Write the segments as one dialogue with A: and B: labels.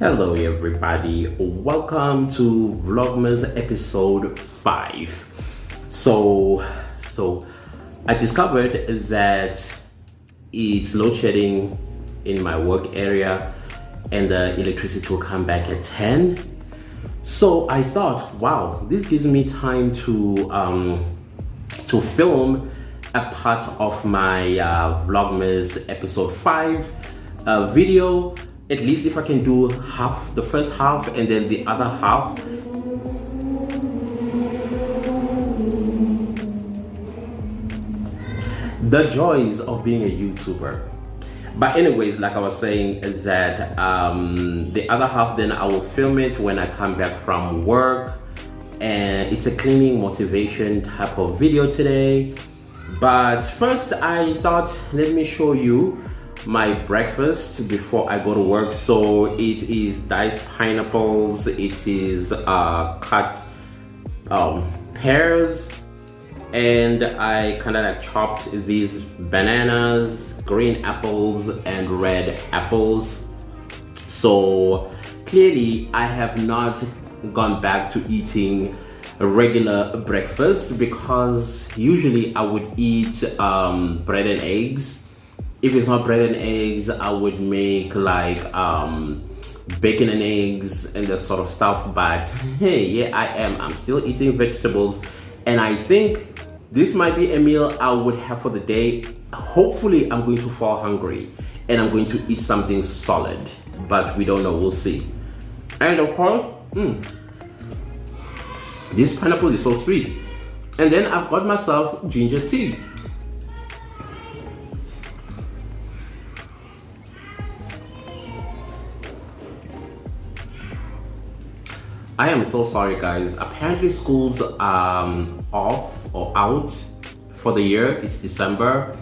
A: Hello everybody, welcome to Vlogmas episode 5. So I discovered that it's load shedding in my work area and the electricity will come back at 10. So I thought, wow, this gives me time to film a part of my Vlogmas episode 5 video. At least if I can do half, the first half, and then the other half. The joys of being a YouTuber. But anyways, like I was saying, that the other half, then I will film it when I come back from work. And it's a cleaning motivation type of video today. But first I thought, let me show you my breakfast before I go to work. So it is diced pineapples, it is cut pears, and I kind of like chopped these bananas, green apples and red apples. So clearly I have not gone back to eating a regular breakfast, because usually I would eat bread and eggs. If it's not bread and eggs, I would make like bacon and eggs and that sort of stuff. But hey, yeah, I'm still eating vegetables, and I think this might be a meal I would have for the day. Hopefully I'm going to fall hungry and I'm going to eat something solid, but we don't know, we'll see. And of course, this pineapple is so sweet. And then I've got myself ginger tea. I am so sorry guys, apparently schools are off or out for the year. It's December,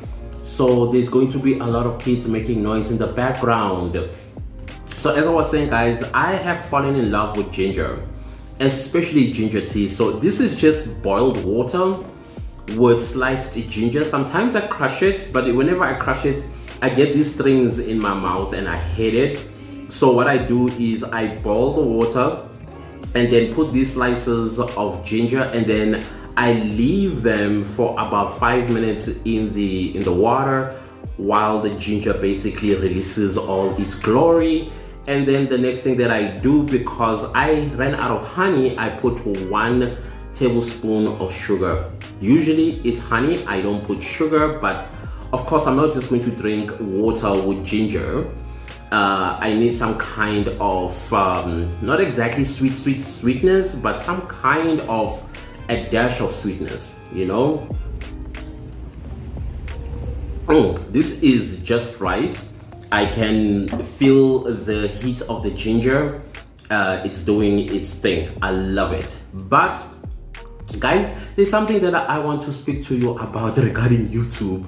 A: so there's going to be a lot of kids making noise in the background. So as I was saying guys, I have fallen in love with ginger, especially ginger tea. So this is just boiled water with sliced ginger. Sometimes I crush it, but whenever I crush it, I get these strings in my mouth and I hate it. So what I do is I boil the water and then put these slices of ginger, and then I leave them for about 5 minutes in the water while the ginger basically releases all its glory. And then the next thing that I do, because I ran out of honey, I put 1 tablespoon of sugar. Usually it's honey, I don't put sugar, but of course I'm not just going to drink water with ginger. I need some kind of, not exactly sweetness, but some kind of a dash of sweetness, you know? This is just right. I can feel the heat of the ginger. It's doing its thing. I love it. But guys, there's something that I want to speak to you about regarding YouTube.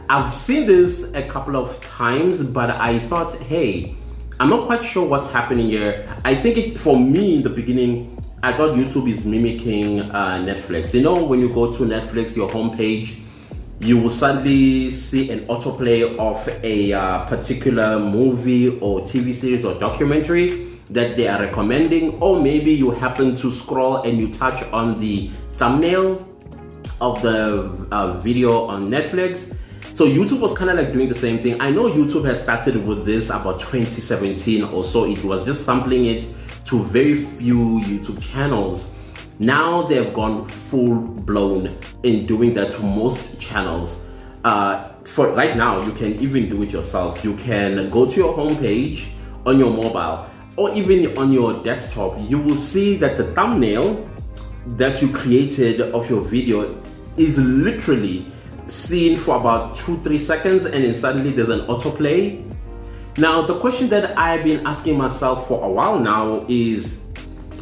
A: I've seen this a couple of times, but I thought, hey, I'm not quite sure what's happening here. I think for me in the beginning, I thought YouTube is mimicking Netflix. You know, when you go to Netflix, your homepage, you will suddenly see an autoplay of a particular movie or TV series or documentary that they are recommending, or maybe you happen to scroll and you touch on the thumbnail of the video on Netflix. So YouTube was kind of like doing the same thing. I know YouTube has started with this about 2017 or so. It was just sampling it to very few YouTube channels. Now they've gone full blown in doing that to most channels. For right now, you can even do it yourself. You can go to your homepage on your mobile or even on your desktop. You will see that the thumbnail that you created of your video is literally seen for about 2-3 seconds, and then suddenly there's an autoplay. Now the question that I've been asking myself for a while now is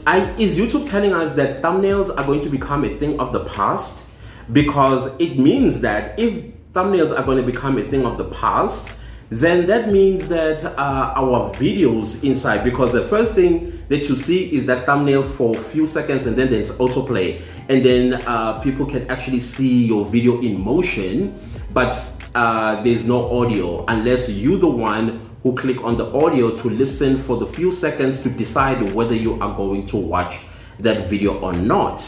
A: YouTube telling us that thumbnails are going to become a thing of the past? Because it means that if thumbnails are going to become a thing of the past, then that means that our videos inside, because the first thing that you see is that thumbnail for a few seconds and then there's autoplay, and then people can actually see your video in motion, but there's no audio unless you're the one who click on the audio to listen for the few seconds to decide whether you are going to watch that video or not.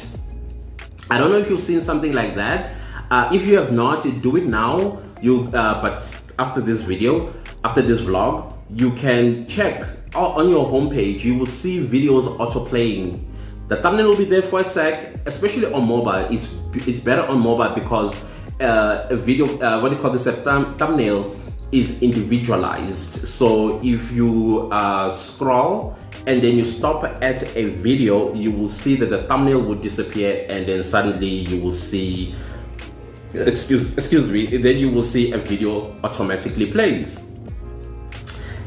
A: I don't know if you've seen something like that. If you have not, do it now. But after this video, after this vlog, you can check on your homepage. You will see videos auto-playing. The thumbnail will be there for a sec, especially on mobile. It's better on mobile because a video, what do you call this, a thumbnail is individualized. So if you scroll and then you stop at a video, you will see that the thumbnail will disappear, and then suddenly you will see, excuse me, then you will see a video automatically plays.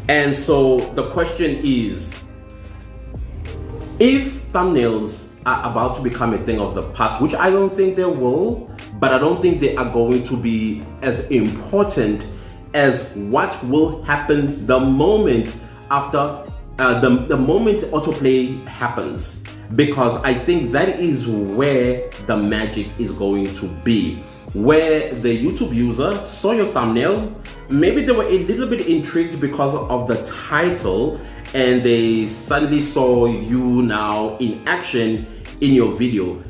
A: And so the question is, if thumbnails are about to become a thing of the past, which I don't think they will, but I don't think they are going to be as important as what will happen the moment after the moment autoplay happens, because I think that is where the magic is going to be, where the YouTube user saw your thumbnail, maybe they were a little bit intrigued because of the title, and they suddenly saw you now in action in your video.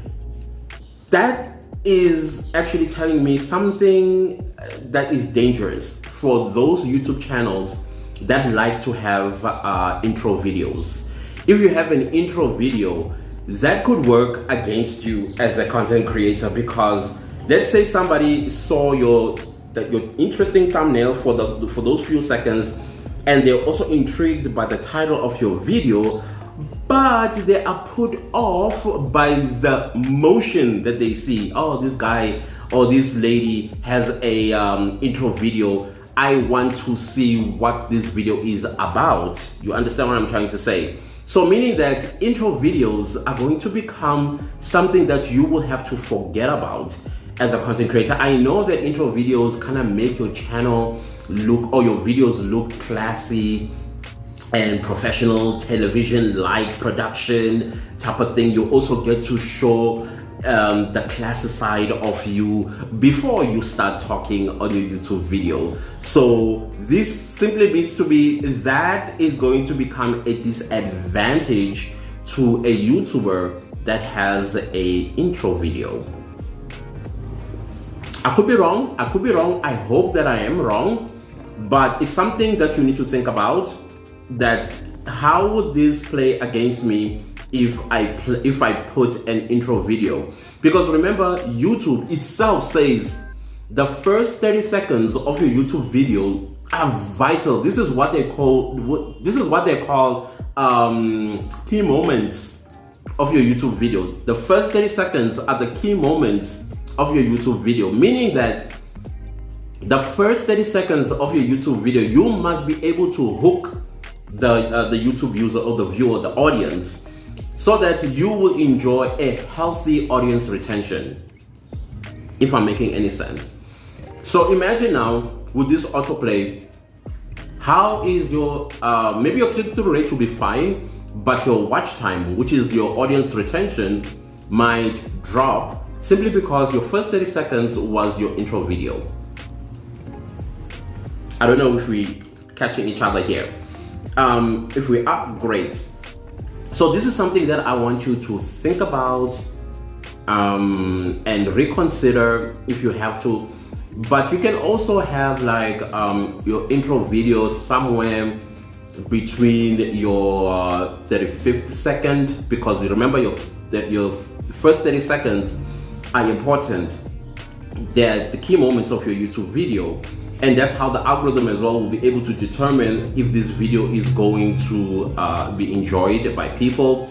A: That is actually telling me something that is dangerous for those YouTube channels that like to have intro videos. If you have an intro video, that could work against you as a content creator, because let's say somebody saw your interesting thumbnail for those few seconds, and they're also intrigued by the title of your video, but they are put off by the motion that they see. Oh, this guy or this lady has a intro video. I want to see what this video is about. You understand what I'm trying to say? So meaning that intro videos are going to become something that you will have to forget about as a content creator. I know that intro videos kind of make your channel look, or your videos look classy and professional, television-like production type of thing. You also get to show the classy side of you before you start talking on your YouTube video. So this simply means to be that is going to become a disadvantage to a YouTuber that has a intro video. I could be wrong. I hope that I am wrong, but it's something that you need to think about, that how would this play against me if I put an intro video? Because remember, YouTube itself says the first 30 seconds of your YouTube video are vital. This is what they call key moments of your YouTube video. The first 30 seconds are the key moments of your YouTube video, meaning that the first 30 seconds of your YouTube video, you must be able to hook the YouTube user or the viewer, the audience, so that you will enjoy a healthy audience retention, if I'm making any sense. So imagine now with this autoplay, how is your, maybe your click-through rate will be fine, but your watch time, which is your audience retention, might drop simply because your first 30 seconds was your intro video. I don't know if we catching each other here. If we are, great. So this is something that I want you to think about and reconsider if you have to. But you can also have like your intro video somewhere between your 35th second, because remember your first 30 seconds are important. They're the key moments of your YouTube video. And that's how the algorithm as well will be able to determine if this video is going to be enjoyed by people,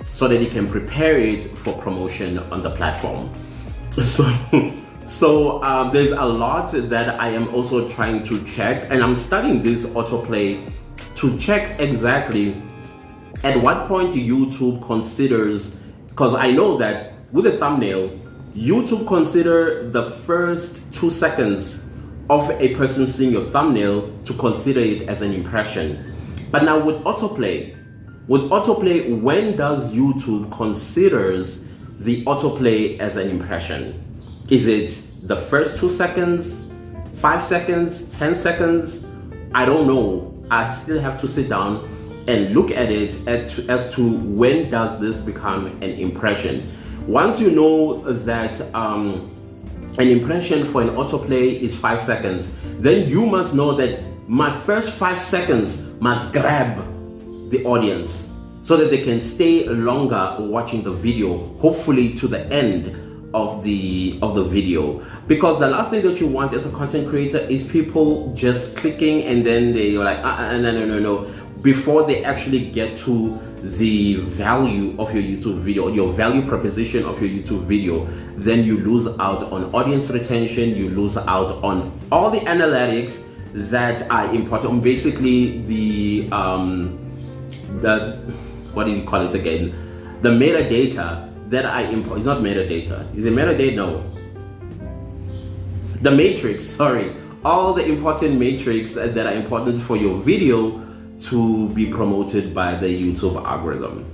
A: so that it can prepare it for promotion on the platform. So there's a lot that I am also trying to check, and I'm studying this autoplay to check exactly at what point YouTube considers, because I know that with a thumbnail, YouTube consider the first 2 seconds of a person seeing your thumbnail to consider it as an impression. But now with autoplay, when does YouTube considers the autoplay as an impression? Is it the first 2 seconds, 5 seconds, 10 seconds? I don't know. I still have to sit down and look at it as to when does this become an impression. Once you know that an impression for an autoplay is 5 seconds, then you must know that my first 5 seconds must grab the audience so that they can stay longer watching the video, hopefully to the end of the video. Because the last thing that you want as a content creator is people just clicking and then they're like, no, before they actually get to the value of your YouTube video, your value proposition of your YouTube video. Then you lose out on audience retention, you lose out on all the analytics that are important. Basically the what do you call it again? The metadata that I import. It's not metadata. Is it metadata? No. The matrix, sorry. All the important matrix that are important for your video to be promoted by the YouTube algorithm.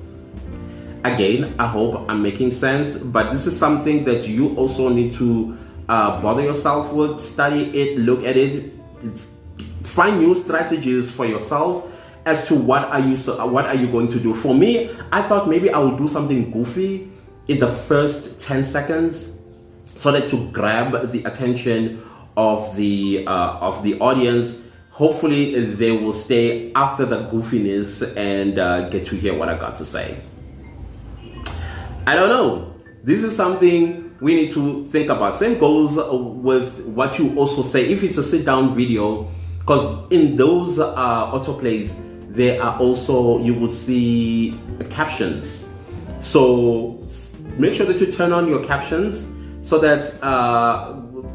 A: Again, I hope I'm making sense, but this is something that you also need to bother yourself with, study it, look at it, find new strategies for yourself as to what are you going to do. For me, I thought maybe I would do something goofy in the first 10 seconds so that to grab the attention of the audience. Hopefully they will stay after the goofiness and get to hear what I got to say. I don't know. This is something we need to think about. Same goes with what you also say. If it's a sit down video, because in those autoplays, there are also, you will see captions. So make sure that you turn on your captions so that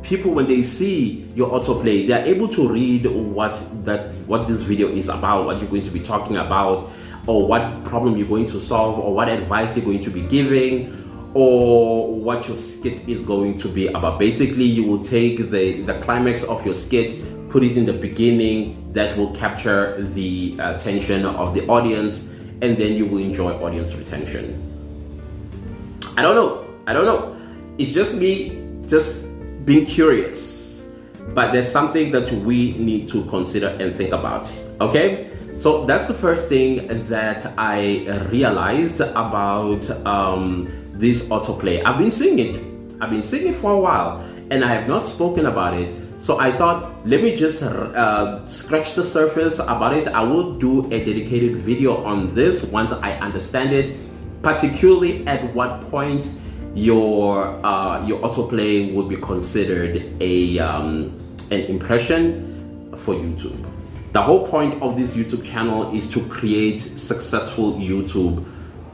A: people, when they see your autoplay, they're able to read what this video is about, what you're going to be talking about, or what problem you're going to solve, or what advice you're going to be giving, or what your skit is going to be about. Basically, you will take the climax of your skit, put it in the beginning, that will capture the attention of the audience, and then you will enjoy audience retention. I don't know. It's just me being curious, but there's something that we need to consider and think about. Okay, so that's the first thing that I realized about this autoplay. I've been seeing it for a while, and I have not spoken about it. So I thought, let me just scratch the surface about it. I will do a dedicated video on this once I understand it, particularly at what point your autoplay would be considered an impression for YouTube. The whole point of this YouTube channel is to create successful YouTube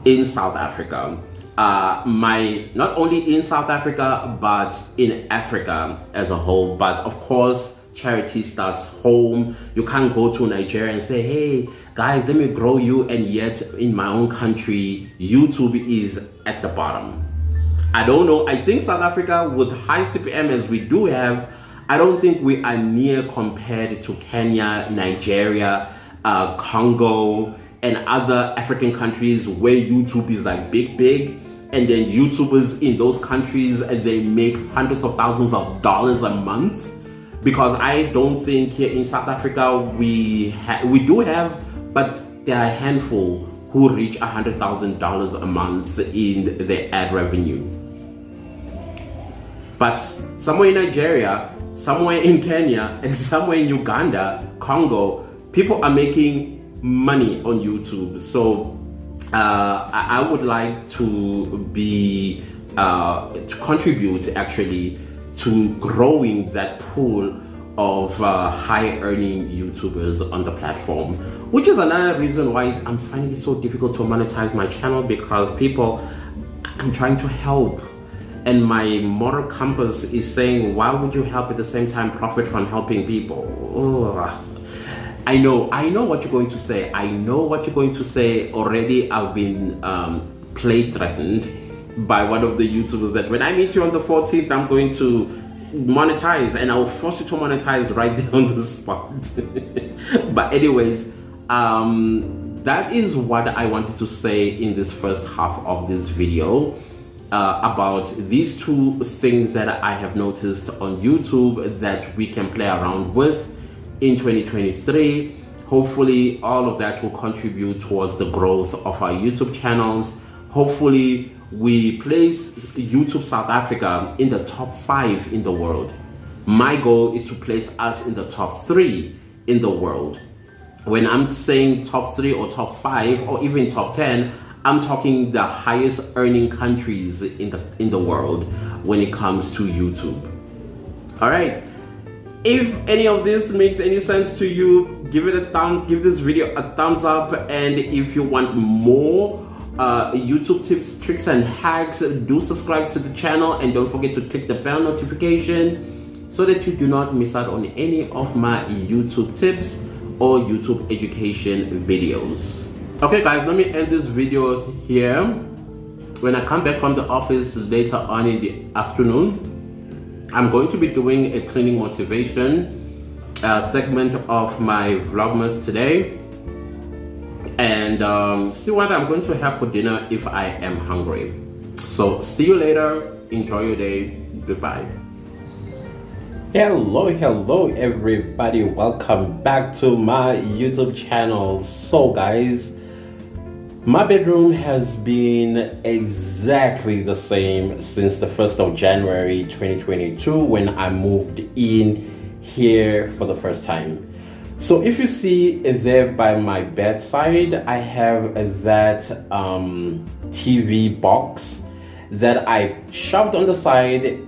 A: in South Africa. Not only in South Africa, but in Africa as a whole. But of course, charity starts home. You can't go to Nigeria and say, hey guys, let me grow you, and yet in my own country, YouTube is at the bottom. I don't know. I think South Africa, with high CPM as we do have, I don't think we are near compared to Kenya, Nigeria, Congo, and other African countries where YouTube is like big. And then YouTubers in those countries, they make hundreds of thousands of dollars a month. Because I don't think here in South Africa we do have, but there are a handful who reach $100,000 a month in their ad revenue. But somewhere in Nigeria, somewhere in Kenya, and somewhere in Uganda, Congo, people are making money on YouTube. So I would like to contribute actually to growing that pool of high earning YouTubers on the platform, which is another reason why I'm finding it so difficult to monetize my channel, because I'm trying to help, and my moral compass is saying, why would you help at the same time profit from helping people? Ugh. I know what you're going to say. Already I've been play threatened by one of the YouTubers that when I meet you on the 14th, I'm going to monetize, and I will force you to monetize right there on the spot. But anyways, that is what I wanted to say in this first half of this video about these two things that I have noticed on YouTube that we can play around with in 2023. Hopefully all of that will contribute towards the growth of our YouTube channels. Hopefully we place YouTube South Africa in the top 5 in the world. My goal is to place us in the top 3 in the world. When I'm saying top 3 or top 5 or even top 10, I'm talking the highest earning countries in the world when it comes to YouTube. All right. If any of this makes any sense to you, give this video a thumbs up. And if you want more YouTube tips, tricks, and hacks, do subscribe to the channel, and don't forget to click the bell notification so that you do not miss out on any of my YouTube tips or YouTube education videos. Okay guys, let me end this video here. When I come back from the office later on in the afternoon, I'm going to be doing a cleaning motivation segment of my Vlogmas today, and see what I'm going to have for dinner if I am hungry. So see you later. Enjoy your day. Goodbye. Hello everybody, welcome back to my YouTube channel. So guys, my bedroom has been exactly the same since the 1st of January 2022 when I moved in here for the first time. So if you see there by my bedside, I have that TV box that I shoved on the side.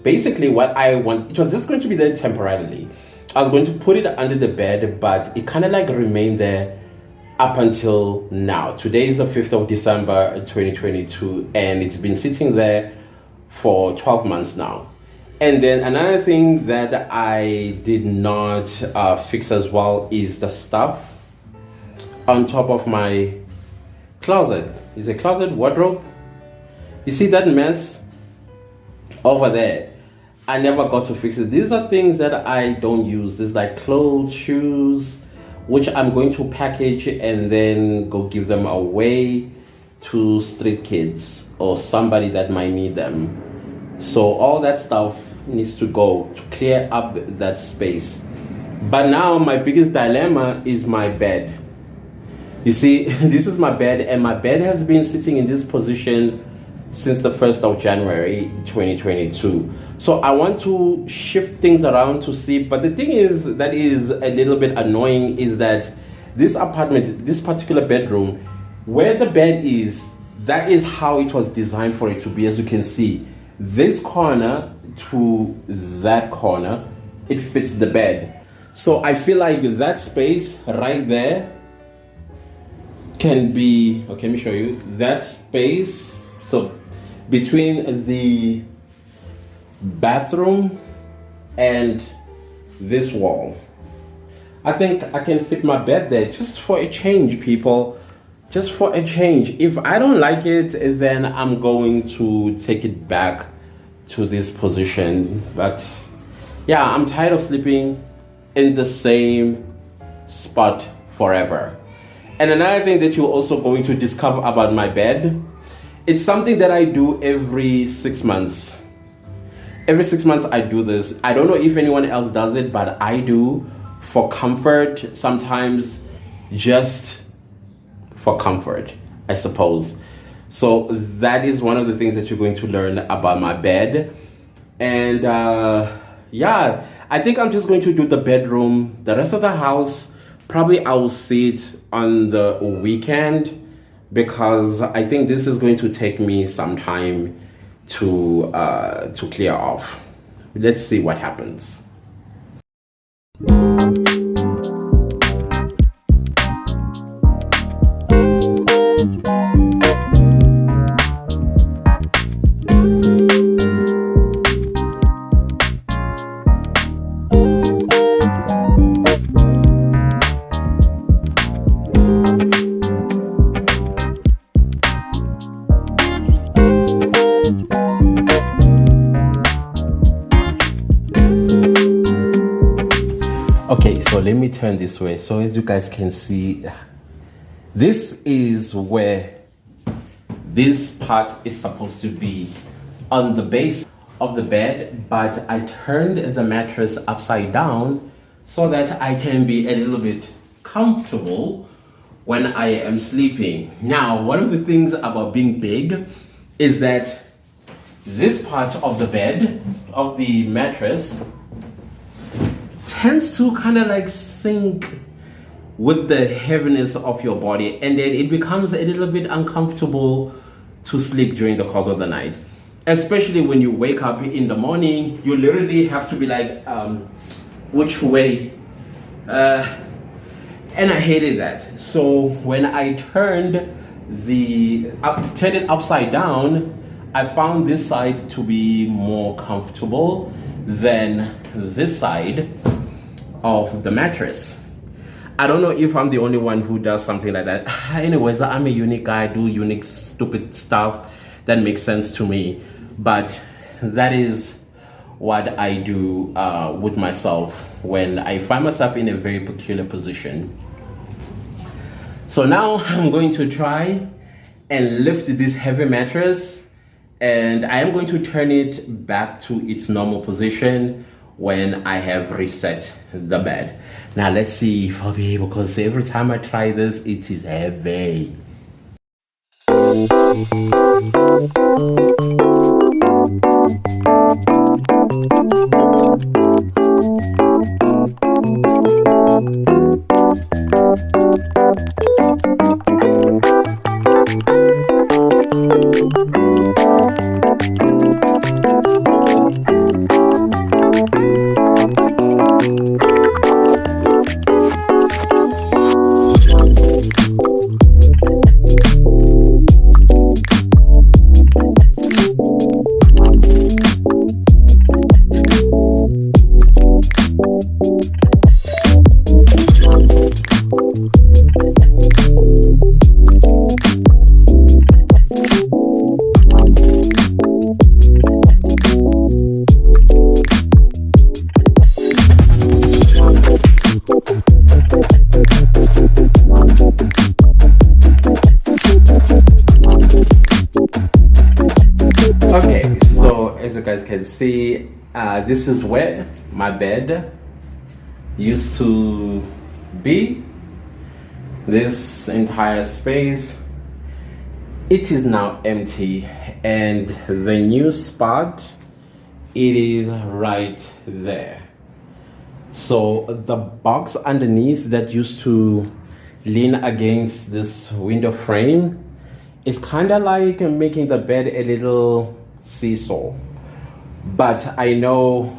A: Basically what I want, it was just going to be there temporarily. I was going to put it under the bed, but it kind of like remained there up until now. Today is the 5th of December 2022, and it's been sitting there for 12 months now. And then another thing that I did not fix as well is the stuff on top of my closet. It's a closet wardrobe. You see that mess over there? I never got to fix it. These are things that I don't use. There's like clothes, shoes, which I'm going to package and then go give them away to street kids or somebody that might need them. So all that stuff needs to go to clear up that space. But now my biggest dilemma is my bed. You see, this is my bed, and my bed has been sitting in this position since the 1st of January 2022. So I want to shift things around to see, but the thing is that is a little bit annoying is that this apartment, this particular bedroom, where the bed is, that is how it was designed for it to be. As you can see, this corner to that corner, it fits the bed. So I feel like that space right there can be, okay, let me show you that space. So between the bathroom and this wall, I think I can fit my bed there just for a change, people. Just for a change. If I don't like it, then I'm going to take it back to this position. But yeah, I'm tired of sleeping in the same spot forever. And another thing that you're also going to discover about my bed, it's something that I do every 6 months. Every 6 months I do this. I don't know if anyone else does it, but I do for comfort, sometimes just for comfort, I suppose. So that is one of the things that you're going to learn about my bed. And yeah, I think I'm just going to do the bedroom. The rest of the house, probably I will see it on the weekend, because I think this is going to take me some time to clear off. Let's see what happens. Okay, so let me turn this way. So as you guys can see, this is where this part is supposed to be on the base of the bed, but I turned the mattress upside down so that I can be a little bit comfortable when I am sleeping. Now, one of the things about being big is that this part of the bed, of the mattress, tends to kind of like sink with the heaviness of your body, and then it becomes a little bit uncomfortable to sleep during the course of the night. Especially when you wake up in the morning, you literally have to be like, which way? And I hated that. So when I turned it upside down, I found this side to be more comfortable than this side of the mattress. I don't know if I'm the only one who does something like that. Anyways, I'm a unique guy, I do unique stupid stuff that makes sense to me. But that is what I do with myself when I find myself in a very peculiar position. So now I'm going to try and lift this heavy mattress, and I am going to turn it back to its normal position when I have reset the bed. Now let's see if I'll be able, because every time I try this, it is heavy. Okay, so as you guys can see, this is where my bed used to be. This entire space, it is now empty, and the new spot, it is right there. So the box underneath that used to lean against this window frame is kind of like making the bed a little seesaw. But I know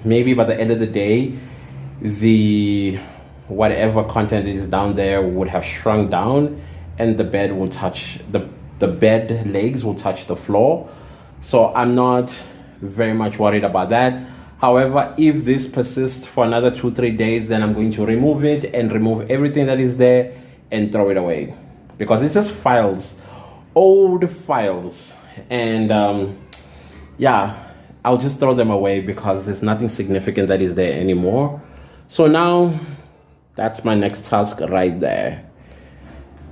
A: maybe by the end of the day, the whatever content is down there would have shrunk down, and the bed will touch the bed legs will touch the floor. So I'm not very much worried about that. However, if this persists for another 2-3 days, then I'm going to remove it and remove everything that is there and throw it away, because it's just files, old files, and yeah, I'll just throw them away because there's nothing significant that is there anymore. So now that's my next task right there.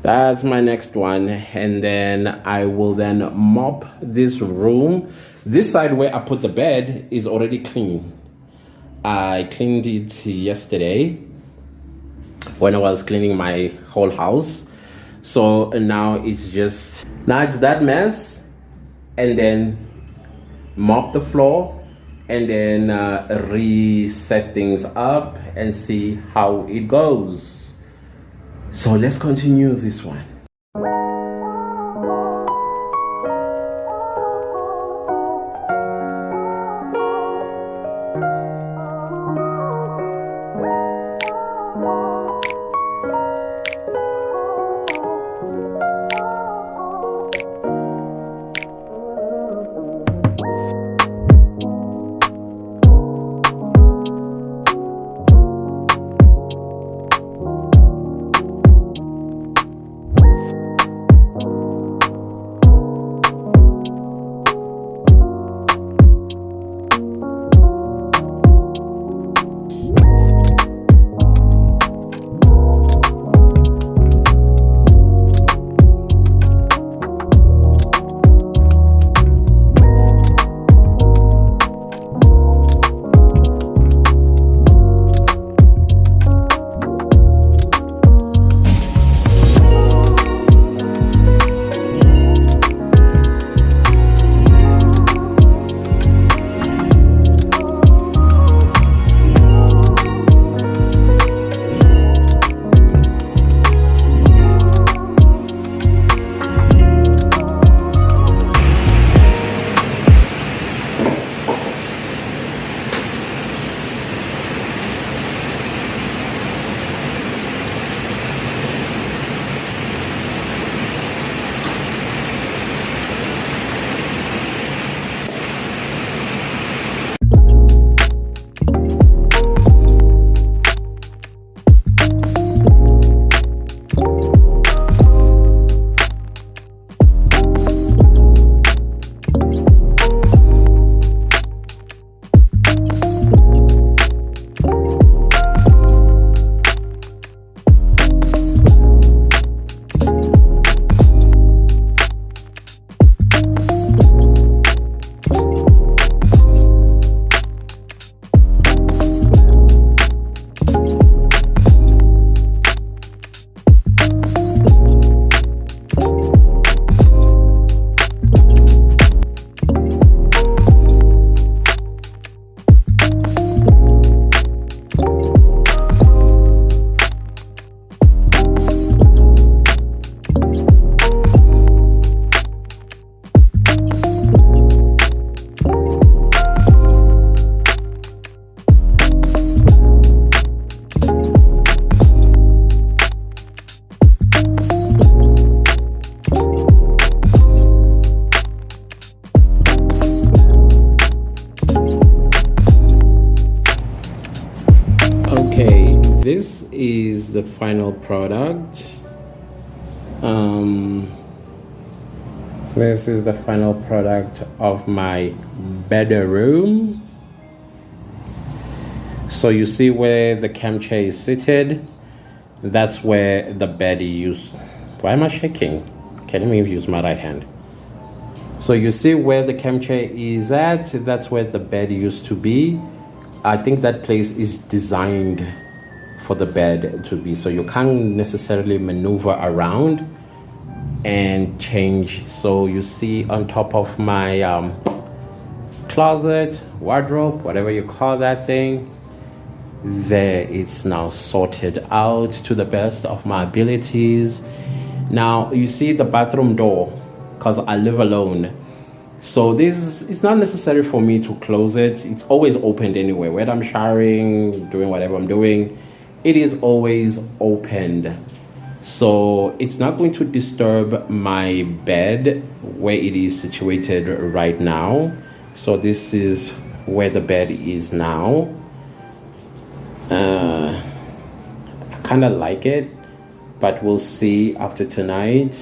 A: That's my next one, and then I will then mop this room. This side where I put the bed is already clean. I cleaned it yesterday when I was cleaning my whole house. So now it's that mess, and then mop the floor, and then reset things up and see how it goes. So let's continue this one. This is the final product. This is the final product of my bedroom. So you see where the cam chair is seated, that's where the bed is. Why am I shaking? Okay, let me use my right hand. So you see where the cam chair is at, that's where the bed used to be. I think that place is designed for the bed to be, so you can't necessarily maneuver around and change. So you see on top of my closet, wardrobe, whatever you call that thing, there it's now sorted out to the best of my abilities. Now you see the bathroom door, because I live alone, so this it's not necessary for me to close it. It's always opened anyway, whether I'm showering, doing whatever I'm doing, it is always opened. So it's not going to disturb my bed where it is situated right now. So this is where the bed is now. I kind of like it, but we'll see after tonight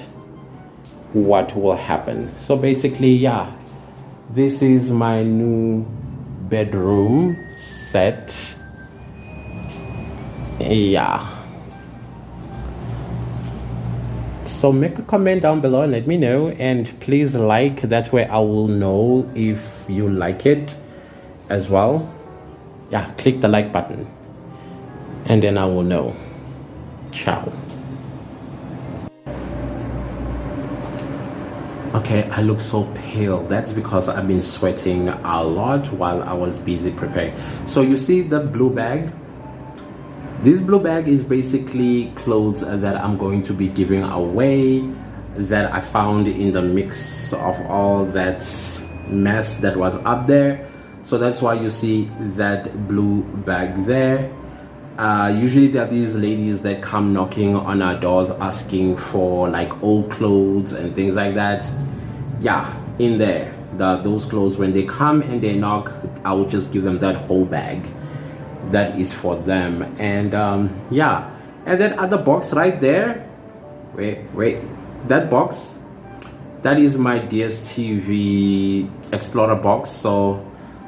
A: what will happen. So basically, yeah, this is my new bedroom set. Yeah, so make a comment down below and let me know, and please like, that way I will know if you like it as well. Yeah, click the like button and then I will know. Ciao. Okay, I look so pale. That's because I've been sweating a lot while I was busy preparing. So you see the blue bag? This blue bag is basically clothes that I'm going to be giving away, that I found in the mix of all that mess that was up there. So that's why you see that blue bag there. Usually there are these ladies that come knocking on our doors asking for like old clothes and things like that. Yeah, in there, those clothes, when they come and they knock, I will just give them that whole bag. That is for them. And yeah, and that other box right there, wait, that box, that is my DSTV Explorer box. So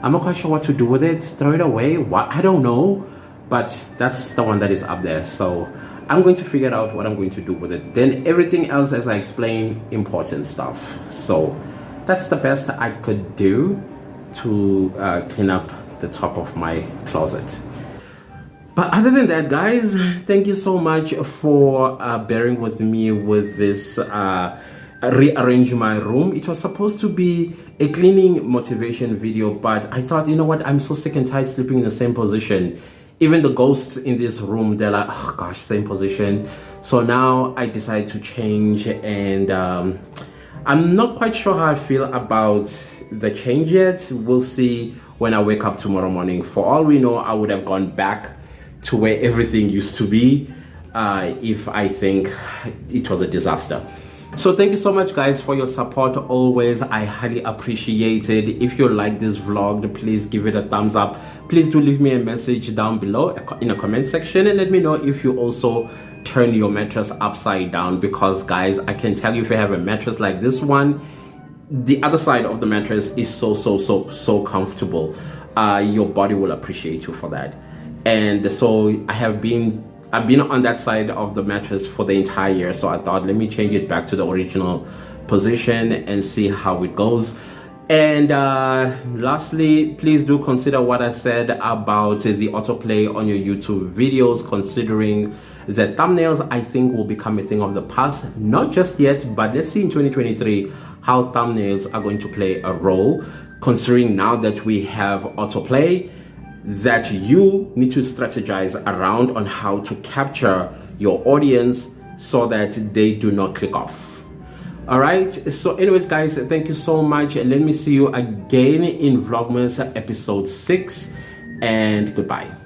A: I'm not quite sure what to do with it. Throw it away? What? I don't know. But that's the one that is up there. So I'm going to figure out what I'm going to do with it. Then everything else, as I explained, important stuff. So that's the best I could do to clean up the top of my closet. But other than that, guys, thank you so much for bearing with me with this rearrange my room. It was supposed to be a cleaning motivation video, but I thought, you know what, I'm so sick and tired sleeping in the same position. Even the ghosts in this room, they're like, oh gosh, same position. So now I decided to change, and I'm not quite sure how I feel about the change yet. We'll see when I wake up tomorrow morning. For all we know, I would have gone back to where everything used to be if I think it was a disaster. So thank you so much, guys, for your support always. I highly appreciate it. If you like this vlog, please give it a thumbs up. Please do leave me a message down below in the comment section and let me know if you also turn your mattress upside down, because guys, I can tell you, if you have a mattress like this one, the other side of the mattress is so comfortable. Your body will appreciate you for that. And so I've been on that side of the mattress for the entire year, so I thought, let me change it back to the original position and see how it goes. And lastly, please do consider what I said about the autoplay on your YouTube videos, considering the thumbnails I think will become a thing of the past. Not just yet, but let's see in 2023 how thumbnails are going to play a role, considering now that we have autoplay, that you need to strategize around on how to capture your audience so that they do not click off. All right, so anyways, guys, thank you so much. Let me see you again in Vlogmas episode 6, and goodbye.